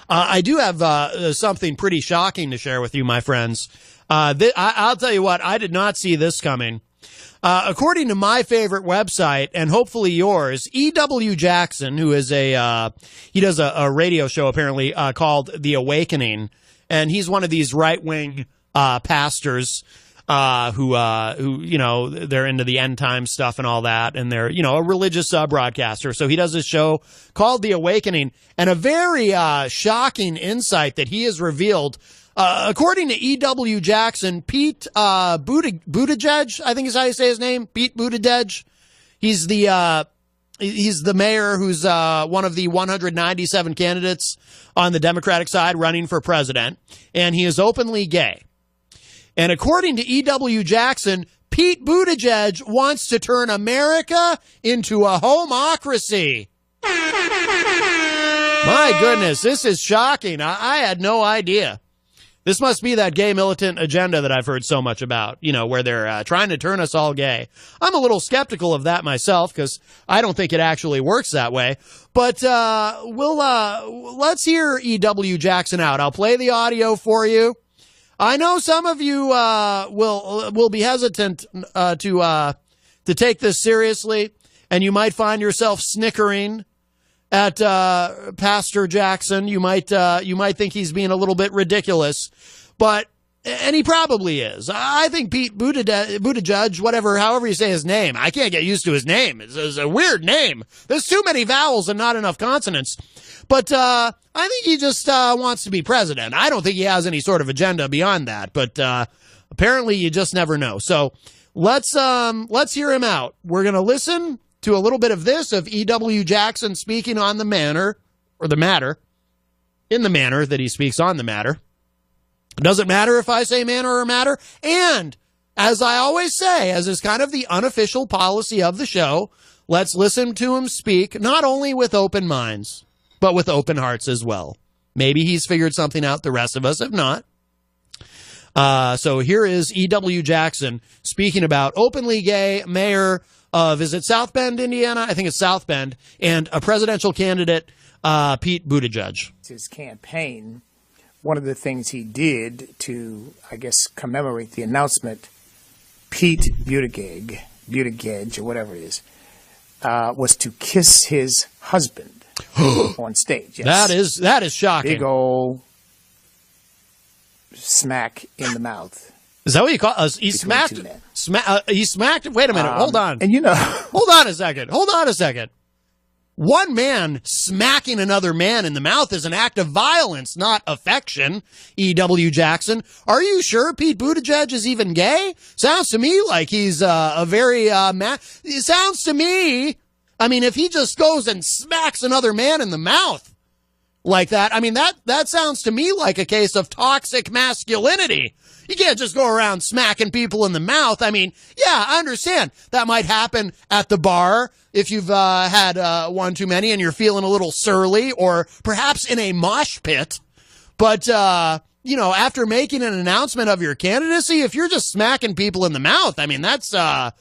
I do have something pretty shocking to share with you, my friends. I'll tell you what, I did not see this coming. According to my favorite website, and hopefully yours, E.W. Jackson, who is he does a radio show apparently called The Awakening, and he's one of these right-wing pastors who they're into the end time stuff and all that, and they're a religious broadcaster. So he does this show called The Awakening, and a very shocking insight that he has revealed. According to E.W. Jackson, Pete Buttigieg, I think is how you say his name, Pete Buttigieg. He's the mayor who's one of the 197 candidates on the Democratic side running for president, and he is openly gay. And according to E.W. Jackson, Pete Buttigieg wants to turn America into a homocracy. My goodness, this is shocking. I had no idea. This must be that gay militant agenda that I've heard so much about, where they're trying to turn us all gay. I'm a little skeptical of that myself because I don't think it actually works that way. But let's hear E.W. Jackson out. I'll play the audio for you. I know some of you will be hesitant to take this seriously, and you might find yourself snickering at Pastor Jackson. You might think he's being a little bit ridiculous, and he probably is. I think Pete Buttigieg, however you say his name, I can't get used to his name. It's a weird name. There's too many vowels and not enough consonants. But I think he just wants to be president. I don't think he has any sort of agenda beyond that. But apparently, you just never know. So let's hear him out. We're going to listen to a little bit of this, of E.W. Jackson speaking on the matter, in the manner that he speaks on the matter. It doesn't matter if I say manner or matter. And as I always say, as is kind of the unofficial policy of the show, let's listen to him speak, not only with open minds, but with open hearts as well. Maybe he's figured something out, the rest of us have not. So here is E.W. Jackson speaking about openly gay mayor of, is it South Bend, Indiana? I think it's South Bend, and a presidential candidate, Pete Buttigieg. His campaign, one of the things he did to, I guess, commemorate the announcement, Pete Buttigieg, or whatever it is, was to kiss his husband on stage. Yes. That is shocking. Big old smack in the mouth. Is that what you call it? He smacked. He smacked. Wait a minute. Hold on. And hold on a second. One man smacking another man in the mouth is an act of violence, not affection. E.W. Jackson, are you sure Pete Buttigieg is even gay? Sounds to me like he's a very it sounds to me. I mean, if he just goes and smacks another man in the mouth like that, I mean, that sounds to me like a case of toxic masculinity. You can't just go around smacking people in the mouth. I mean, yeah, I understand that might happen at the bar if you've had one too many and you're feeling a little surly, or perhaps in a mosh pit. But, after making an announcement of your candidacy, if you're just smacking people in the mouth, I mean, that's, I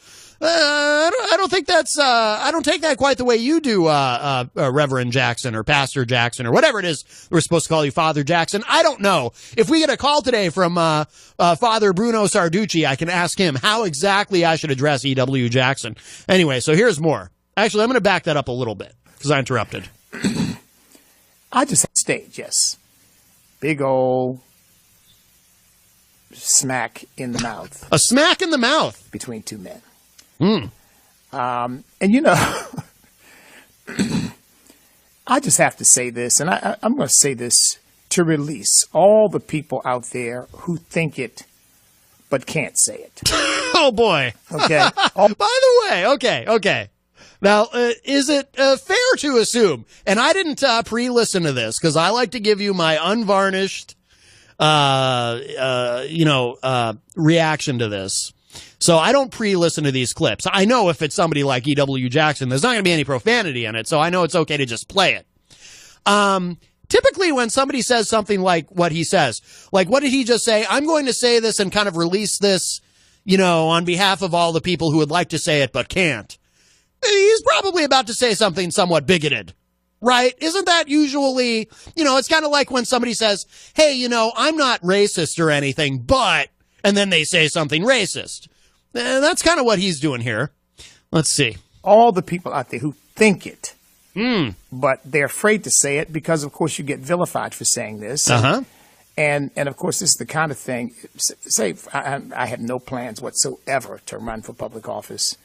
don't think that's, I don't take that quite the way you do, Reverend Jackson or Pastor Jackson or whatever it is we're supposed to call you, Father Jackson. I don't know. If we get a call today from, Father Bruno Sarducci, I can ask him how exactly I should address E.W. Jackson. Anyway, so here's more. Actually, I'm going to back that up a little bit because I interrupted. I just had stage, yes. Big old smack in the mouth. A smack in the mouth. Between two men. Mm. I just have to say this, and I'm going to say this to release all the people out there who think it but can't say it. Oh, boy. Okay. By the way, okay. Now, is it fair to assume, and I didn't pre-listen to this because I like to give you my unvarnished, reaction to this. So I don't pre-listen to these clips. I know if it's somebody like E.W. Jackson, there's not going to be any profanity in it, so I know it's okay to just play it. Typically when somebody says something like what he says, like what did he just say? I'm going to say this and kind of release this, on behalf of all the people who would like to say it but can't. He's probably about to say something somewhat bigoted. right? Isn't that usually, it's kind of like when somebody says, hey, I'm not racist or anything, but, and then they say something racist. That's kind of what he's doing here. Let's see. All the people out there who think it, but they're afraid to say it because, of course, you get vilified for saying this. And of course, this is the kind of thing, say, I had no plans whatsoever to run for public office.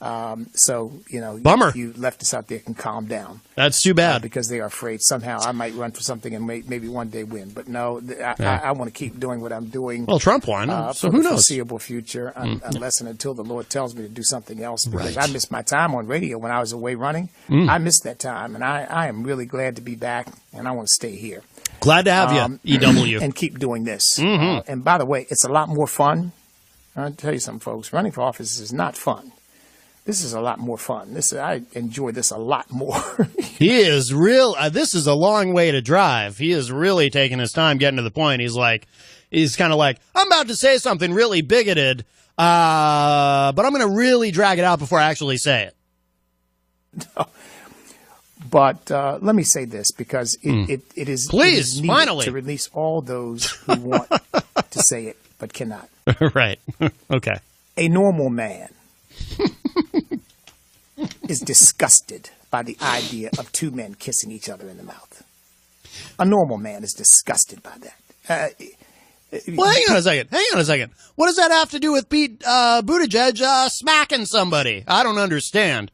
Bummer. You left us out there can calm down. That's too bad. Because they are afraid somehow I might run for something and maybe one day win. But no, I want to keep doing what I'm doing. Well, Trump won, so who knows? For the foreseeable future, unless and until the Lord tells me to do something else. Because I missed my time on radio when I was away running. I missed that time, and I am really glad to be back, and I want to stay here. Glad to have you, EW. And keep doing this. And by the way, it's a lot more fun. I'll tell you something, folks. Running for office is not fun. This is a lot more fun. I enjoy this a lot more. He is real. This is a long way to drive. He is really taking his time getting to the point. He's kind of like, I'm about to say something really bigoted, but I'm going to really drag it out before I actually say it. No. But let me say this, because it is needed finally to release all those who want to say it but cannot. Right. Okay. A normal man is disgusted by the idea of two men kissing each other in the mouth. A normal man is disgusted by that. Well, hang on a second. What does that have to do with Pete Buttigieg smacking somebody? I don't understand.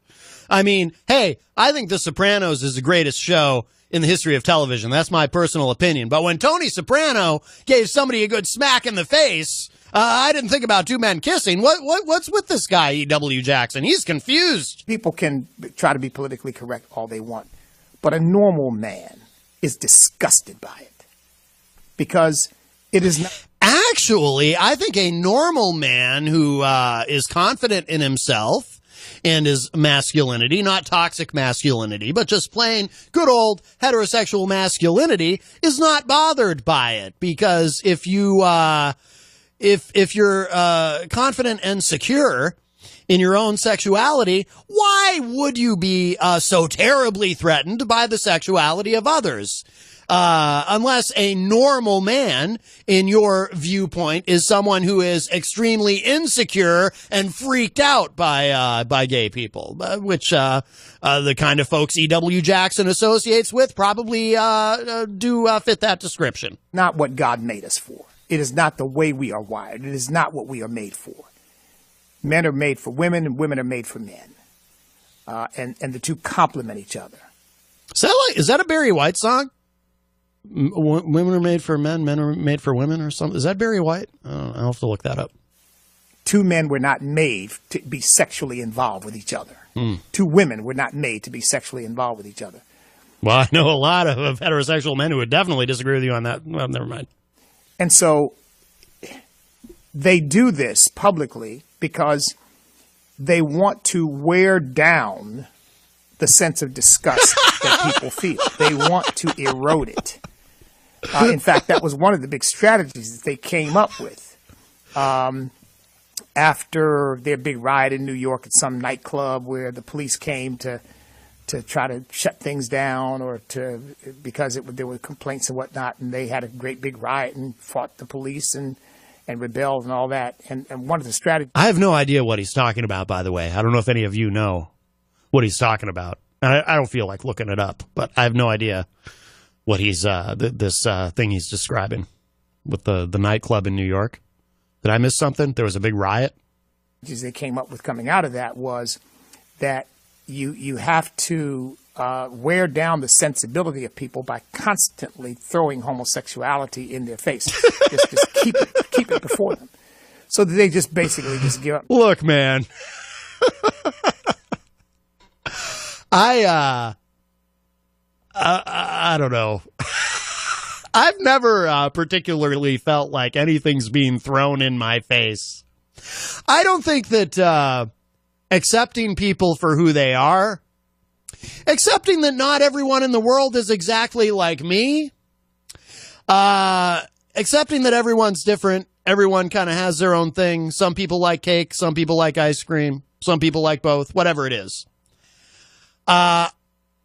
I mean, hey, I think The Sopranos is the greatest show in the history of television. That's my personal opinion. But when Tony Soprano gave somebody a good smack in the face, I didn't think about two men kissing. What's with this guy, E.W. Jackson? He's confused. People can try to be politically correct all they want, but a normal man is disgusted by it because it is not. Actually, I think a normal man who is confident in himself and his masculinity, not toxic masculinity, but just plain good old heterosexual masculinity, is not bothered by it. Because if you're confident and secure in your own sexuality, why would you be so terribly threatened by the sexuality of others? Unless a normal man, in your viewpoint, is someone who is extremely insecure and freaked out by gay people, which the kind of folks E.W. Jackson associates with probably do fit that description. Not what God made us for. It is not the way we are wired. It is not what we are made for. Men are made for women, and women are made for men, and the two complement each other. Is that a Barry White song? Women are made for men are made for women, or something. Is that Barry White? I'll have to look that up. Two men were not made to be sexually involved with each other. Two women were not made to be sexually involved with each other. Well, I know a lot of heterosexual men who would definitely disagree with you on that. Well, never mind. And so they do this publicly because they want to wear down the sense of disgust that people feel. They want to erode it. In fact, that was one of the big strategies that they came up with after their big riot in New York at some nightclub where the police came to try to shut things down because there were complaints and whatnot, and they had a great big riot and fought the police and rebelled and all that. And one of the strategies. I have no idea what he's talking about, by the way. I don't know if any of you know what he's talking about. I don't feel like looking it up, but I have no idea what he's this thing he's describing with the nightclub in New York. Did I miss something? There was a big riot. They came up with coming out of that was that you have to wear down the sensibility of people by constantly throwing homosexuality in their face. just keep it before them, so that they just basically just give up. Look, man. I don't know. I've never particularly felt like anything's being thrown in my face. I don't think that accepting people for who they are, accepting that not everyone in the world is exactly like me, accepting that everyone's different, everyone kind of has their own thing. Some people like cake, some people like ice cream, some people like both, whatever it is.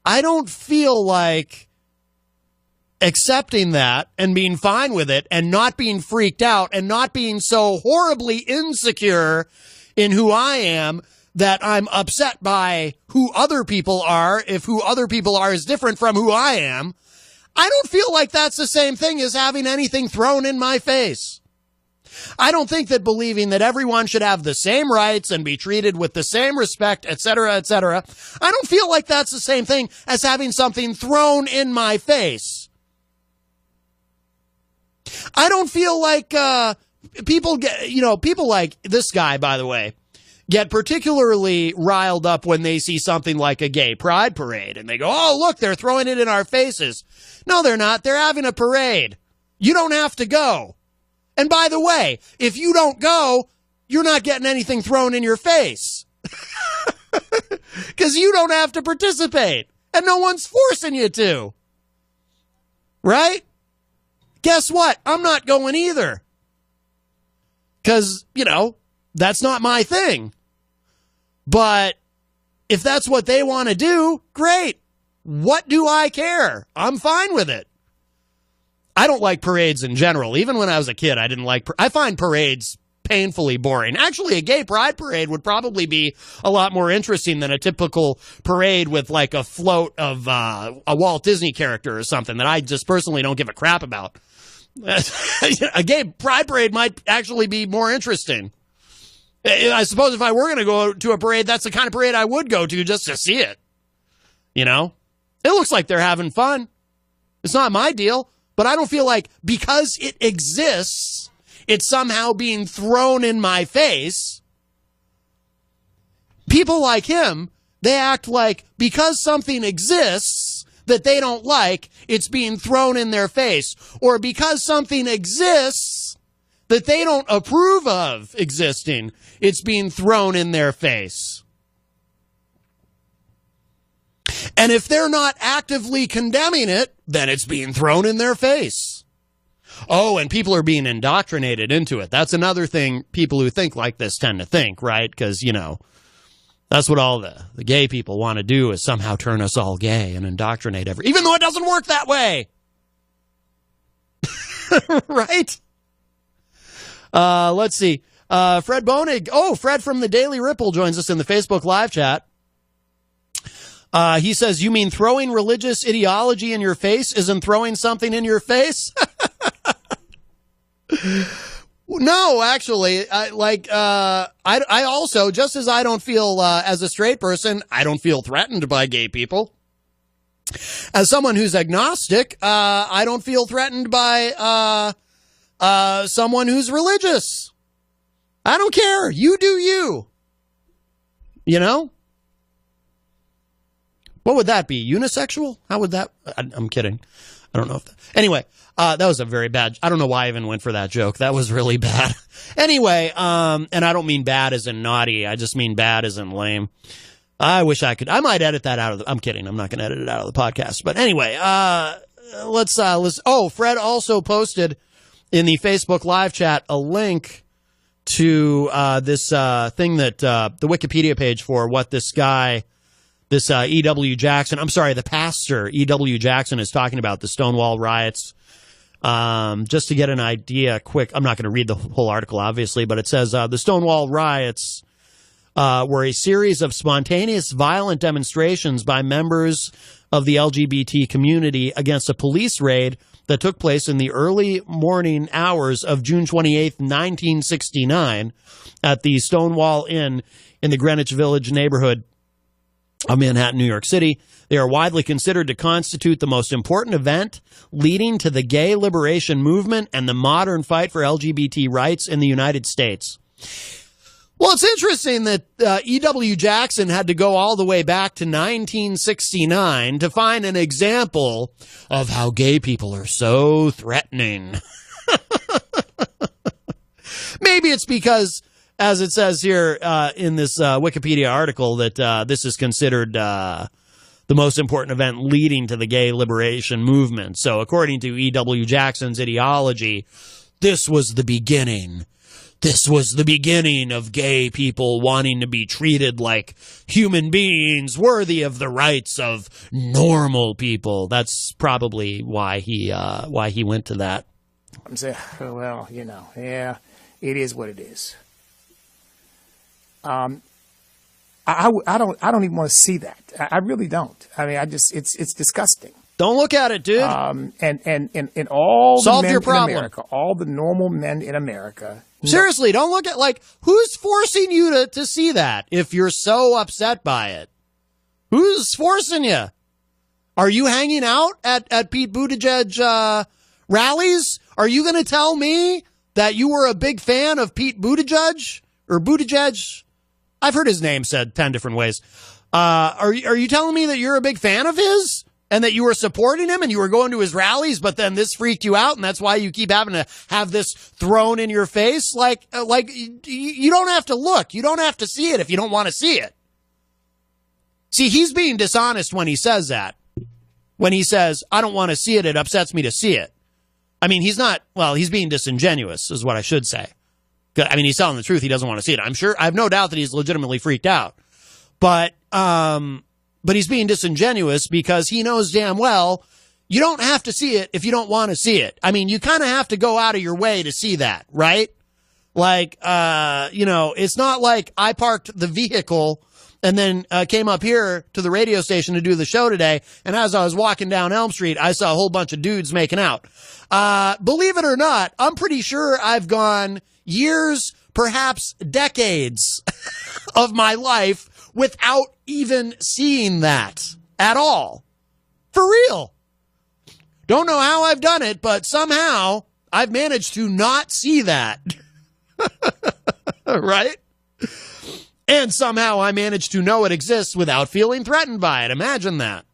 I don't feel like accepting that and being fine with it and not being freaked out and not being so horribly insecure in who I am that I'm upset by who other people are if who other people are is different from who I am. I don't feel like that's the same thing as having anything thrown in my face. I don't think that believing that everyone should have the same rights and be treated with the same respect, etc., etc., I don't feel like that's the same thing as having something thrown in my face. I don't feel like people like this guy, by the way, get particularly riled up when they see something like a gay pride parade and they go, oh, look, they're throwing it in our faces. No, they're not. They're having a parade. You don't have to go. And by the way, if you don't go, you're not getting anything thrown in your face. Because you don't have to participate. And no one's forcing you to. Right? Guess what? I'm not going either. Because, that's not my thing. But if that's what they want to do, great. What do I care? I'm fine with it. I don't like parades in general. Even when I was a kid, I find parades painfully boring. Actually, a gay pride parade would probably be a lot more interesting than a typical parade with like a float of a Walt Disney character or something that I just personally don't give a crap about. A gay pride parade might actually be more interesting. I suppose if I were going to go to a parade, that's the kind of parade I would go to just to see it. It looks like they're having fun. It's not my deal. But I don't feel like because it exists, it's somehow being thrown in my face. People like him, they act like because something exists that they don't like, it's being thrown in their face. Or because something exists that they don't approve of existing, it's being thrown in their face. And if they're not actively condemning it, then it's being thrown in their face. Oh, and people are being indoctrinated into it. That's another thing people who think like this tend to think, right? Because, that's what all the gay people want to do is somehow turn us all gay and indoctrinate even though it doesn't work that way. Right? Let's see. Fred Bonig. Oh, Fred from the Daily Ripple joins us in the Facebook live chat. He says, you mean throwing religious ideology in your face isn't throwing something in your face? No, actually, I also, just as I don't feel, as a straight person, I don't feel threatened by gay people. As someone who's agnostic, I don't feel threatened by, someone who's religious. I don't care. You do you. What would that be? Unisexual? How would that? I'm kidding. I don't know if that. Anyway, that was a very bad. I don't know why I even went for that joke. That was really bad. Anyway, and I don't mean bad as in naughty. I just mean bad as in lame. I wish I could. I might edit that out of I'm kidding. I'm not going to edit it out of the podcast. But anyway, let's. Oh, Fred also posted in the Facebook live chat a link to this thing that the Wikipedia page for what this guy. This E.W. Jackson, the pastor E.W. Jackson is talking about the Stonewall riots. Just to get an idea quick, I'm not going to read the whole article, obviously, but it says the Stonewall riots were a series of spontaneous violent demonstrations by members of the LGBT community against a police raid that took place in the early morning hours of June 28th, 1969 at the Stonewall Inn in the Greenwich Village neighborhood of Manhattan, New York City. They are widely considered to constitute the most important event leading to the gay liberation movement and the modern fight for LGBT rights in the United States. Well, it's interesting that E.W. Jackson had to go all the way back to 1969 to find an example of how gay people are so threatening. Maybe it's because, as it says here in this Wikipedia article, that this is considered the most important event leading to the gay liberation movement. So according to E.W. Jackson's ideology, this was the beginning. this was the beginning of gay people wanting to be treated like human beings worthy of the rights of normal people. That's probably why he went to that. I'm saying, well, yeah, it is what it is. I don't even want to see that. I really don't. I mean, it's disgusting. Don't look at it, dude. And all Solve the men your problem. in America, all the normal men in America. Seriously, don't look at, who's forcing you to see that if you're so upset by it? Who's forcing you? Are you hanging out at Pete Buttigieg rallies? Are you going to tell me that you were a big fan of Pete Buttigieg or Buttigieg? I've heard his name said 10 different ways. Are you telling me that you're a big fan of his and that you were supporting him and you were going to his rallies, but then this freaked you out and that's why you keep having to have this thrown in your face? You don't have to look. You don't have to see it if you don't want to see it. See, he's being dishonest when he says that. When he says, I don't want to see it, it upsets me to see it. I mean, he's being disingenuous is what I should say. I mean, he's telling the truth. He doesn't want to see it. I'm sure. I have no doubt that he's legitimately freaked out. But he's being disingenuous because he knows damn well you don't have to see it if you don't want to see it. I mean, you kind of have to go out of your way to see that, right? It's not like I parked the vehicle and then came up here to the radio station to do the show today. And as I was walking down Elm Street, I saw a whole bunch of dudes making out. Believe it or not, I'm pretty sure I've gone years, perhaps decades of my life without even seeing that at all. For real. Don't know how I've done it, but somehow I've managed to not see that. Right? And somehow I managed to know it exists without feeling threatened by it. Imagine that.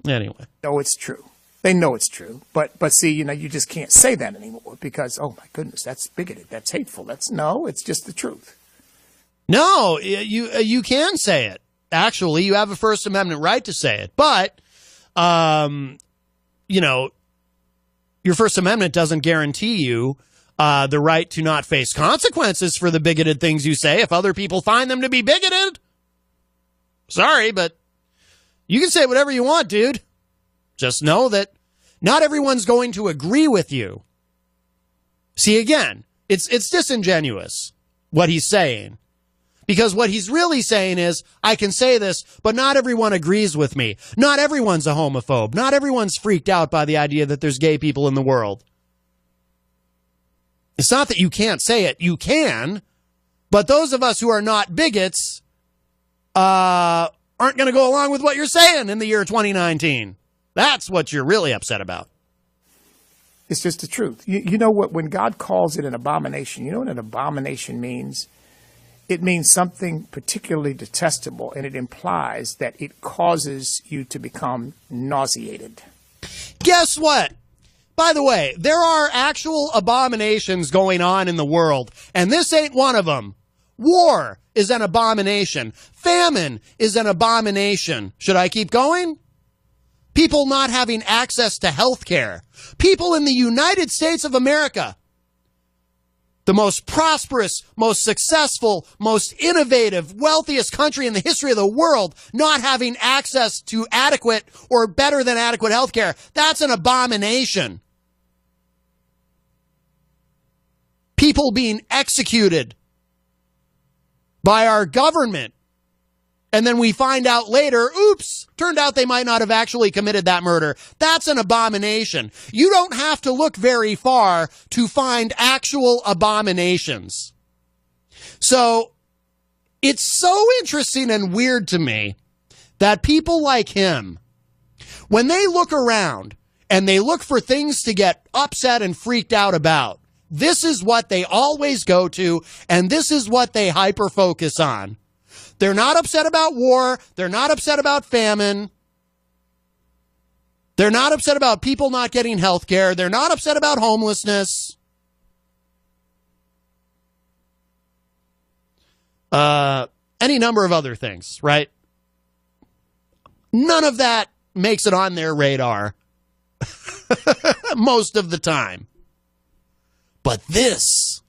Anyway. No, it's true. They know it's true. But see, you just can't say that anymore because, oh my goodness, that's bigoted. That's hateful. It's just the truth. No, you can say it. Actually, you have a First Amendment right to say it. But, your First Amendment doesn't guarantee you the right to not face consequences for the bigoted things you say if other people find them to be bigoted. Sorry, but you can say whatever you want, dude. Just know that not everyone's going to agree with you. See, again, it's disingenuous what he's saying. Because what he's really saying is, I can say this, but not everyone agrees with me. Not everyone's a homophobe. Not everyone's freaked out by the idea that there's gay people in the world. It's not that you can't say it. You can. But those of us who are not bigots aren't going to go along with what you're saying in the year 2019. That's what you're really upset about. It's just the truth. You know what? When God calls it an abomination, you know what an abomination means? It means something particularly detestable, and it implies that it causes you to become nauseated. Guess what? By the way, there are actual abominations going on in the world, and this ain't one of them. War is an abomination. Famine is an abomination. Should I keep going? People not having access to health care. People in the United States of America, the most prosperous, most successful, most innovative, wealthiest country in the history of the world, not having access to adequate or better than adequate health care. That's an abomination. People being executed by our government. And then we find out later, oops, turned out they might not have actually committed that murder. That's an abomination. You don't have to look very far to find actual abominations. So it's so interesting and weird to me that people like him, when they look around and they look for things to get upset and freaked out about, this is what they always go to, and this is what they hyper-focus on. They're not upset about war. They're not upset about famine. They're not upset about people not getting health care. They're not upset about homelessness. Any number of other things, right? None of that makes it on their radar most of the time. But this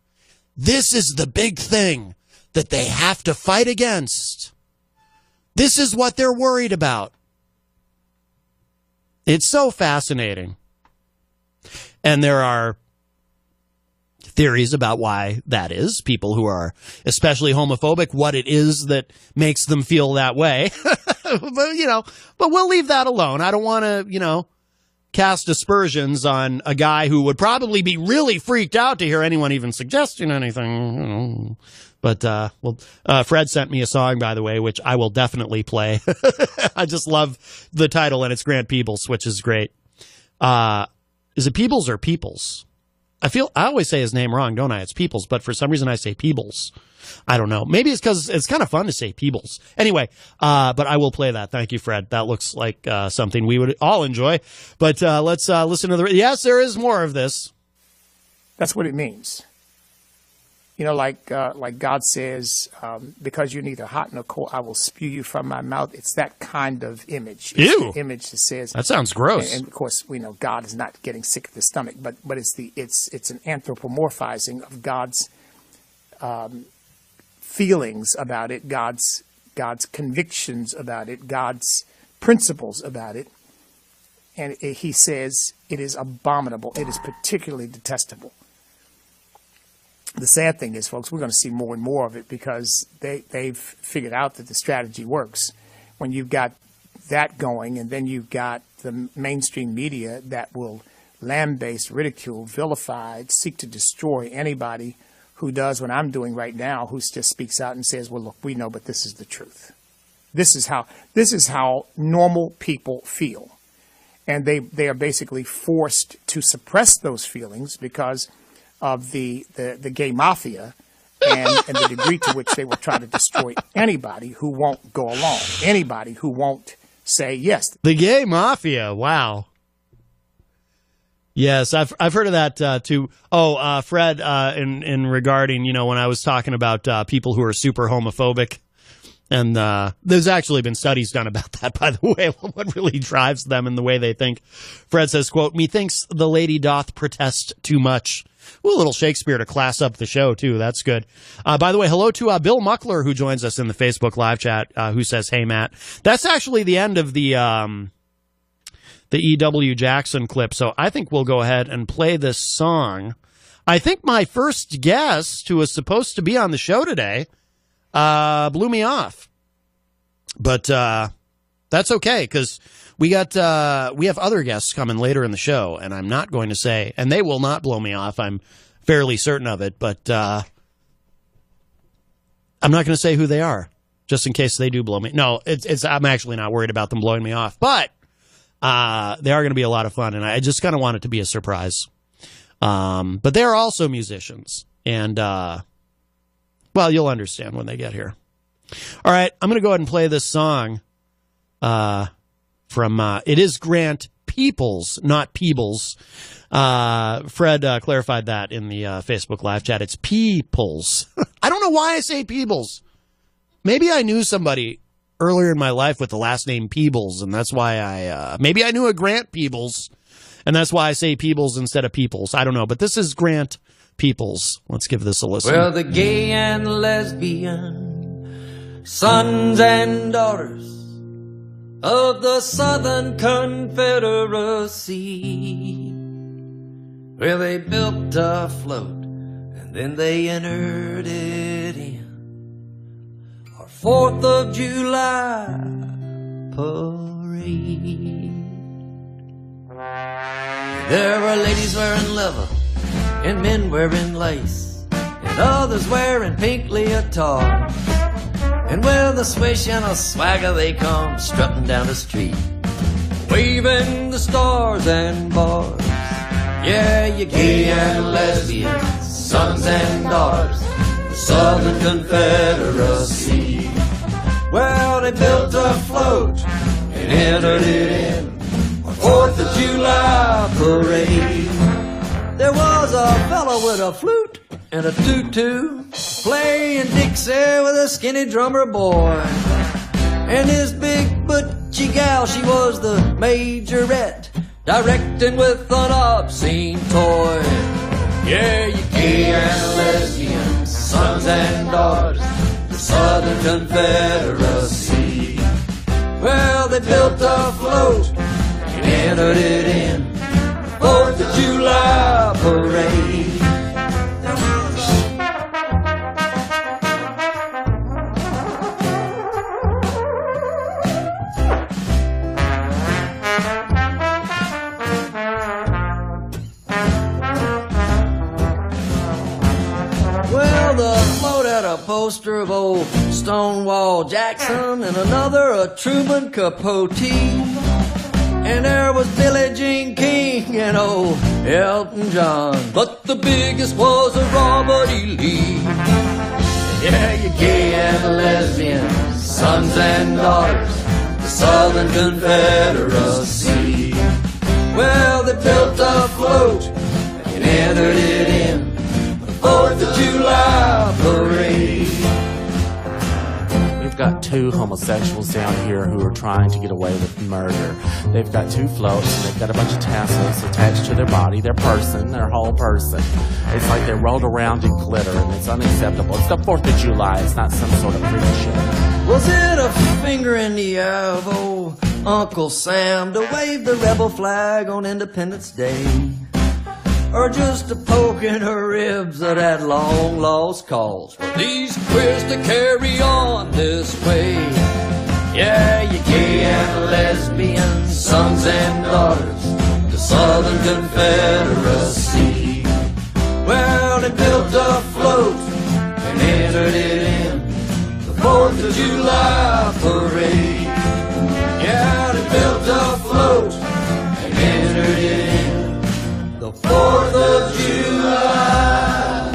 This is the big thing that they have to fight against. This is what they're worried about. It's so fascinating. And there are theories about why that is. People who are especially homophobic, what it is that makes them feel that way. But we'll leave that alone. I don't want to, cast aspersions on a guy who would probably be really freaked out to hear anyone even suggesting anything. But Fred sent me a song, by the way, which I will definitely play. I just love the title, and it's Grant Peebles, which is great. Is it Peebles or Peebles? I always say his name wrong, don't I? It's Peebles, but for some reason I say Peebles. I don't know. Maybe it's because it's kind of fun to say Peebles. Anyway, but I will play that. Thank you, Fred. That looks like something we would all enjoy. But let's listen to yes, there is more of this. That's what it means. Like God says, because you're neither hot nor cold, I will spew you from my mouth. It's that kind of image. It's Ew. the image that says that sounds gross. And of course, we know God is not getting sick of the stomach, but it's an anthropomorphizing of God's feelings about it, God's convictions about it, God's principles about it. And he says it is abominable. It is particularly detestable. The sad thing is, folks, we're going to see more and more of it because they've figured out that the strategy works. When you've got that going, and then you've got the mainstream media that will lambaste, ridicule, vilify, seek to destroy anybody who does what I'm doing right now, who just speaks out and says, well, look, we know, but this is the truth. This is how normal people feel. And they are basically forced to suppress those feelings because of the gay mafia and the degree to which they will try to destroy anybody who won't go along, anybody who won't say yes. The gay mafia, wow. Yes, I've heard of that too. Oh, Fred, in regarding, when I was talking about people who are super homophobic, and there's actually been studies done about that, by the way, what really drives them and the way they think. Fred says, quote, methinks the lady doth protest too much. Ooh, a little Shakespeare to class up the show, too. That's good. By the way, hello to Bill McClure, who joins us in the Facebook live chat, who says, hey, Matt. That's actually the end of the E.W. Jackson clip, so I think we'll go ahead and play this song. I think my first guest, who was supposed to be on the show today, blew me off. But that's okay, because we have other guests coming later in the show, and I'm not going to say, and they will not blow me off, I'm fairly certain of it, but I'm not going to say who they are, just in case they do blow me. No, I'm actually not worried about them blowing me off, but they are going to be a lot of fun, and I just kind of want it to be a surprise. But they're also musicians, and well, you'll understand when they get here. All right, I'm going to go ahead and play this song from, it is Grant Peebles, not Peebles. Fred clarified that in the Facebook live chat. It's Peebles. I don't know why I say Peebles. Maybe I knew somebody earlier in my life with the last name Peebles, and that's why maybe I knew a Grant Peebles, and that's why I say Peebles instead of Peebles. I don't know, but this is Grant Peebles. Let's give this a listen. Well, the gay and lesbian sons and daughters of the Southern Confederacy, well, they built a float and then they entered it in our 4th of July parade. There were ladies wearing leather and men wearing lace and others wearing pink leotards. And with a swish and a swagger they come strutting down the street, waving the stars and bars. Yeah, you gay and lesbian sons and daughters, the Southern Confederacy. Well, they built a float and entered it in on 4th of July parade. There was a fellow with a flute and a tutu playing Dixie with a skinny drummer boy, and his big butchie gal, she was the majorette, directing with an obscene toy. Yeah, you gay and lesbian sons and daughters, the Southern Confederacy. Well, they built a float and entered it in the 4th of July parade. Well, the float had a poster of old Stonewall Jackson and another of Truman Capote. And there was Billie Jean King and old Elton John. But the biggest was a Robert E. Lee. Yeah, you gay and lesbian, sons and daughters, the Southern Confederacy. Well, they built a float and entered it in the 4th of July parade. We've got 2 homosexuals down here who are trying to get away with murder. They've got 2 floats and they've got a bunch of tassels attached to their body, their person, their whole person. It's like they're rolled around in glitter and it's unacceptable. It's the 4th of July. It's not some sort of freak show. Was it a finger in the eye of old Uncle Sam to wave the rebel flag on Independence Day? Or just a poke in her ribs of that long lost cause for these queers to carry on this way? Yeah, you gay and lesbian, sons and daughters, the Southern Confederacy. Well, they built a float and entered it in the 4th of July parade. Yeah, they built a float and entered it in the 4th of July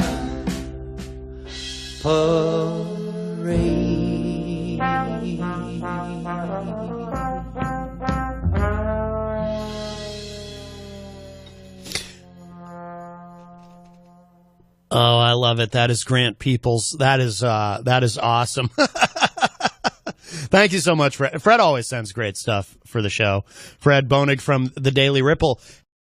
parade. Oh, I love it. That is Grant Peebles. That is awesome. Thank you so much, Fred. Fred always sends great stuff for the show. Fred Bonig from the Daily Ripple.